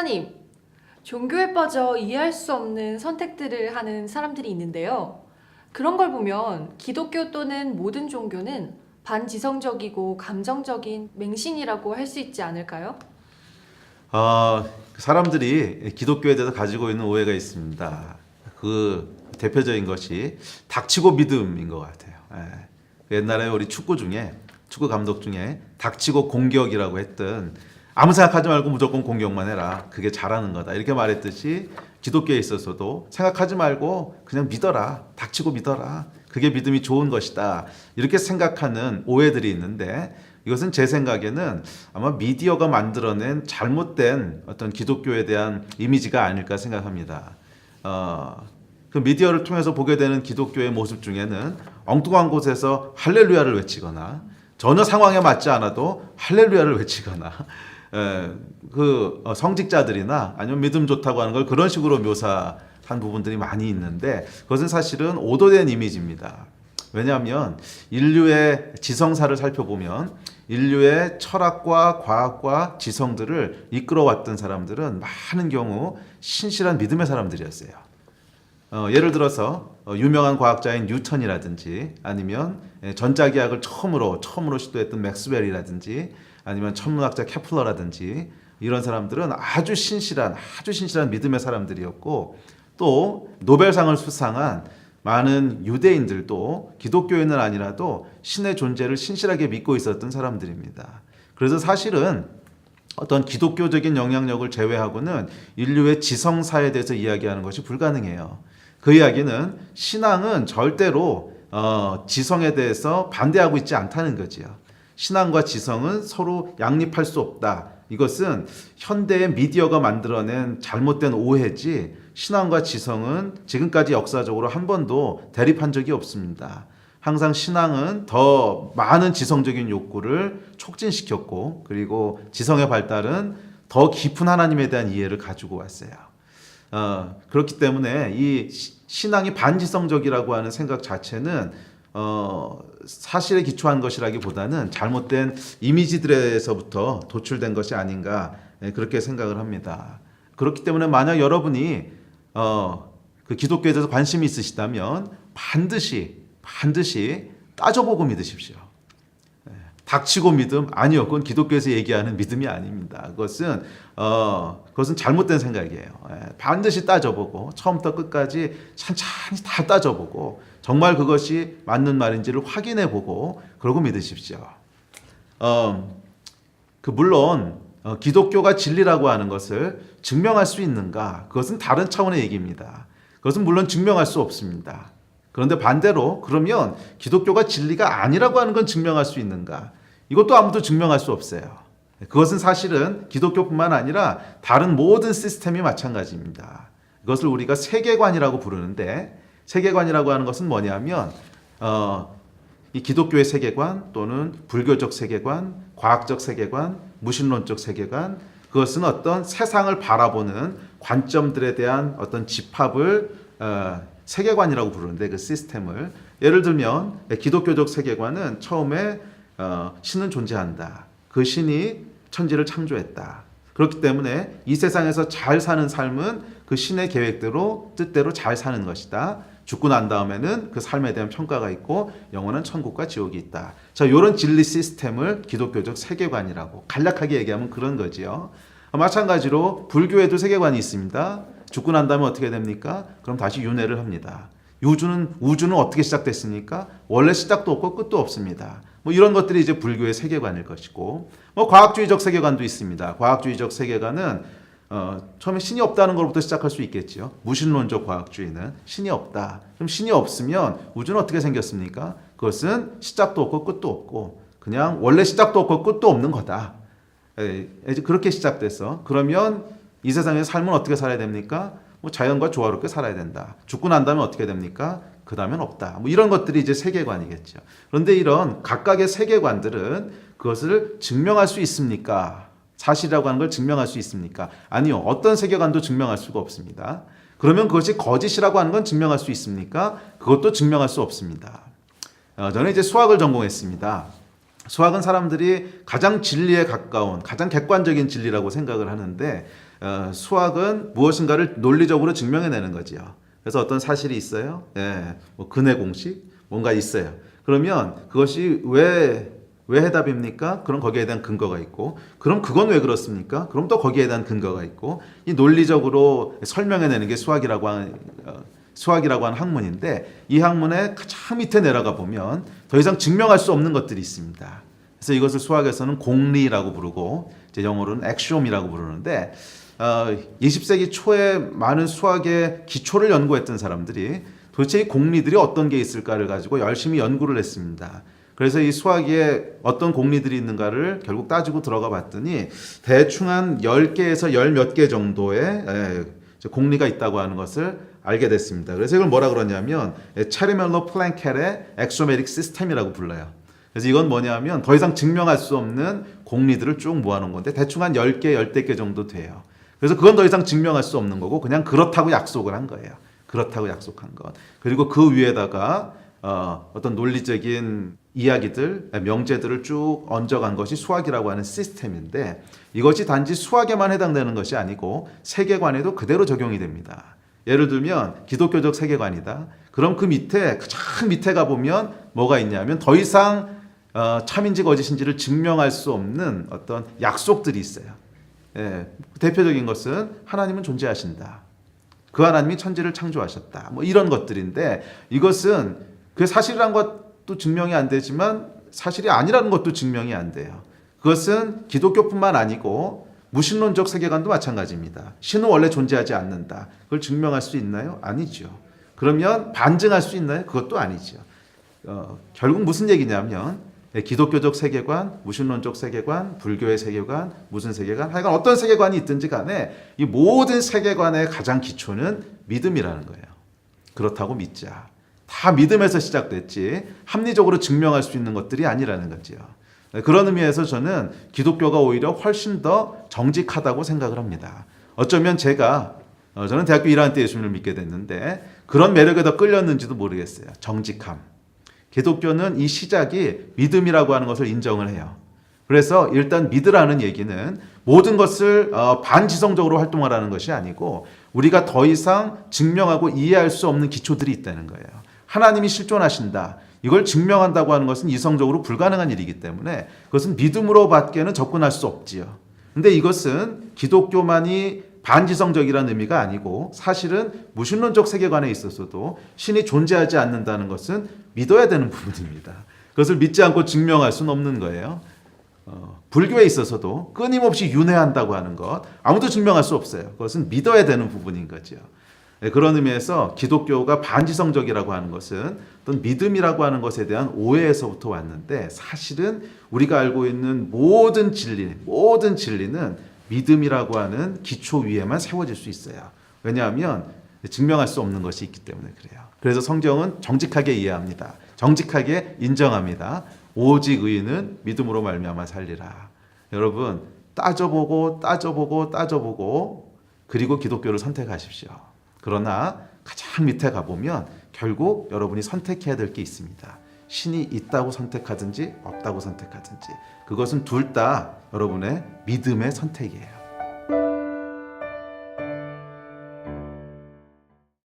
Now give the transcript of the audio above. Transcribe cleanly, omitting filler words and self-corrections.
목사님, 종교에 빠져 이해할 수 없는 선택들을 하는 사람들이 있는데요. 그런 걸 보면 기독교 또는 모든 종교는 반지성적이고 감정적인 맹신이라고 할 수 있지 않을까요? 사람들이 기독교에 대해서 가지고 있는 오해가 있습니다. 그 대표적인 것이 닥치고 믿음인 것 같아요. 옛날에 우리 축구 감독 중에 닥치고 공격이라고 했던, 아무 생각하지 말고 무조건 공격만 해라, 그게 잘하는 거다, 이렇게 말했듯이 기독교에 있어서도 생각하지 말고 그냥 믿어라, 닥치고 믿어라, 그게 믿음이 좋은 것이다, 이렇게 생각하는 오해들이 있는데, 이것은 제 생각에는 아마 미디어가 만들어낸 잘못된 어떤 기독교에 대한 이미지가 아닐까 생각합니다. 그 미디어를 통해서 보게 되는 기독교의 모습 중에는 엉뚱한 곳에서 할렐루야를 외치거나, 전혀 상황에 맞지 않아도 할렐루야를 외치거나, 성직자들이나 아니면 믿음 좋다고 하는 걸 그런 식으로 묘사한 부분들이 많이 있는데, 그것은 사실은 오도된 이미지입니다. 왜냐하면 인류의 지성사를 살펴보면 인류의 철학과 과학과 지성들을 이끌어왔던 사람들은 많은 경우 신실한 믿음의 사람들이었어요. 예를 들어서 유명한 과학자인 뉴턴이라든지, 아니면 전자기학을 처음으로 시도했던 맥스웰이라든지, 아니면 천문학자 케플러라든지, 이런 사람들은 아주 신실한 믿음의 사람들이었고, 또 노벨상을 수상한 많은 유대인들도 기독교인은 아니라도 신의 존재를 신실하게 믿고 있었던 사람들입니다. 그래서 사실은 어떤 기독교적인 영향력을 제외하고는 인류의 지성사에 대해서 이야기하는 것이 불가능해요. 그 이야기는 신앙은 절대로 지성에 대해서 반대하고 있지 않다는 거지요. 신앙과 지성은 서로 양립할 수 없다. 이것은 현대의 미디어가 만들어낸 잘못된 오해지, 신앙과 지성은 지금까지 역사적으로 한 번도 대립한 적이 없습니다. 항상 신앙은 더 많은 지성적인 욕구를 촉진시켰고, 그리고 지성의 발달은 더 깊은 하나님에 대한 이해를 가지고 왔어요. 그렇기 때문에 이 신앙이 반지성적이라고 하는 생각 자체는 사실에 기초한 것이라기보다는 잘못된 이미지들에서부터 도출된 것이 아닌가, 그렇게 생각을 합니다. 그렇기 때문에 만약 여러분이 그 기독교에 대해서 관심이 있으시다면 반드시 따져보고 믿으십시오. 닥치고 믿음? 아니요. 그건 기독교에서 얘기하는 믿음이 아닙니다. 그것은 잘못된 생각이에요. 반드시 따져보고, 처음부터 끝까지 찬찬히 다 따져보고, 정말 그것이 맞는 말인지를 확인해보고, 그러고 믿으십시오. 물론 기독교가 진리라고 하는 것을 증명할 수 있는가? 그것은 다른 차원의 얘기입니다. 그것은 물론 증명할 수 없습니다. 그런데 반대로, 그러면 기독교가 진리가 아니라고 하는 건 증명할 수 있는가? 이것도 아무도 증명할 수 없어요. 그것은 사실은 기독교뿐만 아니라 다른 모든 시스템이 마찬가지입니다. 이것을 우리가 세계관이라고 부르는데, 세계관이라고 하는 것은 뭐냐면 이 기독교의 세계관 또는 불교적 세계관, 과학적 세계관, 무신론적 세계관, 그것은 어떤 세상을 바라보는 관점들에 대한 어떤 집합을 세계관이라고 부르는데, 그 시스템을, 예를 들면 기독교적 세계관은 처음에 신은 존재한다. 그 신이 천지를 창조했다. 그렇기 때문에 이 세상에서 잘 사는 삶은 그 신의 계획대로, 뜻대로 잘 사는 것이다. 죽고 난 다음에는 그 삶에 대한 평가가 있고 영원한 천국과 지옥이 있다. 자, 이런 진리 시스템을 기독교적 세계관이라고, 간략하게 얘기하면 그런 거지요. 마찬가지로 불교에도 세계관이 있습니다. 죽고 난 다음에 어떻게 됩니까? 그럼 다시 윤회를 합니다. 우주는 어떻게 시작됐습니까? 원래 시작도 없고 끝도 없습니다. 이런 것들이 이제 불교의 세계관일 것이고, 과학주의적 세계관도 있습니다. 과학주의적 세계관은 처음에 신이 없다는 것부터 시작할 수 있겠죠. 무신론적 과학주의는 신이 없다. 그럼 신이 없으면 우주는 어떻게 생겼습니까? 그것은 시작도 없고 끝도 없고, 그냥 원래 시작도 없고 끝도 없는 거다. 그렇게 시작돼서, 그러면 이 세상의 삶은 어떻게 살아야 됩니까? 자연과 조화롭게 살아야 된다. 죽고 난 다음에 어떻게 됩니까? 그 다음엔 없다. 이런 것들이 이제 세계관이겠죠. 그런데 이런 각각의 세계관들은 그것을 증명할 수 있습니까? 사실이라고 하는 걸 증명할 수 있습니까? 아니요. 어떤 세계관도 증명할 수가 없습니다. 그러면 그것이 거짓이라고 하는 건 증명할 수 있습니까? 그것도 증명할 수 없습니다. 저는 이제 수학을 전공했습니다. 수학은 사람들이 가장 진리에 가까운 가장 객관적인 진리라고 생각을 하는데 수학은 무엇인가를 논리적으로 증명해내는 거지요. 그래서 어떤 사실이 있어요. 예, 뭐 근해 공식 뭔가 있어요. 그러면 그것이 왜 해답입니까? 그럼 거기에 대한 근거가 있고, 그럼 그건 왜 그렇습니까? 그럼 또 거기에 대한 근거가 있고, 이 논리적으로 설명해내는 게 수학이라고 하는 학문인데, 이 학문의 가장 밑에 내려가 보면 더 이상 증명할 수 없는 것들이 있습니다. 그래서 이것을 수학에서는 공리라고 부르고, 이제 영어로는 엑시옴이라고 부르는데, 20세기 초에 많은 수학의 기초를 연구했던 사람들이 도대체 이 공리들이 어떤 게 있을까를 가지고 열심히 연구를 했습니다. 그래서 이 수학에 어떤 공리들이 있는가를 결국 따지고 들어가 봤더니 대충 한 10개에서 10 몇 개 정도의 공리가 있다고 하는 것을 알게 됐습니다. 그래서 이걸 뭐라 그러냐면 체르멜로 플랭켈의 엑소메릭 시스템이라고 불러요. 그래서 이건 뭐냐면 더 이상 증명할 수 없는 공리들을 쭉 모아놓은 건데 대충 한 10개, 10개 정도 돼요. 그래서 그건 더 이상 증명할 수 없는 거고 그냥 그렇다고 약속을 한 거예요. 그렇다고 약속한 것. 그리고 그 위에다가 어떤 논리적인 이야기들, 명제들을 쭉 얹어간 것이 수학이라고 하는 시스템인데 이것이 단지 수학에만 해당되는 것이 아니고 세계관에도 그대로 적용이 됩니다. 예를 들면 기독교적 세계관이다. 그럼 그 밑에 가장 밑에 가보면 뭐가 있냐면 더 이상 참인지 거짓인지를 증명할 수 없는 어떤 약속들이 있어요. 예, 대표적인 것은 하나님은 존재하신다. 그 하나님이 천지를 창조하셨다. 뭐 이런 것들인데 이것은 그 사실이란 것도 증명이 안 되지만 사실이 아니라는 것도 증명이 안 돼요. 그것은 기독교뿐만 아니고 무신론적 세계관도 마찬가지입니다. 신은 원래 존재하지 않는다. 그걸 증명할 수 있나요? 아니죠. 그러면 반증할 수 있나요? 그것도 아니죠. 결국 무슨 얘기냐면 기독교적 세계관, 무신론적 세계관, 불교의 세계관, 무슨 세계관, 하여간 어떤 세계관이 있든지 간에 이 모든 세계관의 가장 기초는 믿음이라는 거예요. 그렇다고 믿자. 다 믿음에서 시작됐지 합리적으로 증명할 수 있는 것들이 아니라는 거죠. 그런 의미에서 저는 기독교가 오히려 훨씬 더 정직하다고 생각을 합니다. 어쩌면 저는 대학교 1학년 때 예수님을 믿게 됐는데 그런 매력에 더 끌렸는지도 모르겠어요. 정직함. 기독교는 이 시작이 믿음이라고 하는 것을 인정을 해요. 그래서 일단 믿으라는 얘기는 모든 것을 반지성적으로 활동하라는 것이 아니고 우리가 더 이상 증명하고 이해할 수 없는 기초들이 있다는 거예요. 하나님이 실존하신다. 이걸 증명한다고 하는 것은 이성적으로 불가능한 일이기 때문에 그것은 믿음으로밖에는 접근할 수 없지요. 근데 이것은 기독교만이 반지성적이라는 의미가 아니고 사실은 무신론적 세계관에 있어서도 신이 존재하지 않는다는 것은 믿어야 되는 부분입니다. 그것을 믿지 않고 증명할 수는 없는 거예요. 불교에 있어서도 끊임없이 윤회한다고 하는 것 아무도 증명할 수 없어요. 그것은 믿어야 되는 부분인 거죠. 그런 의미에서 기독교가 반지성적이라고 하는 것은 어떤 믿음이라고 하는 것에 대한 오해에서부터 왔는데 사실은 우리가 알고 있는 모든 진리는 믿음이라고 하는 기초 위에만 세워질 수 있어요. 왜냐하면 증명할 수 없는 것이 있기 때문에 그래요. 그래서 성경은 정직하게 이해합니다. 정직하게 인정합니다. 오직 의인은 믿음으로 말미암아 살리라. 여러분 따져보고 그리고 기독교를 선택하십시오. 그러나 가장 밑에 가보면 결국 여러분이 선택해야 될 게 있습니다. 신이 있다고 선택하든지 없다고 선택하든지 그것은 둘 다 여러분의 믿음의 선택이에요.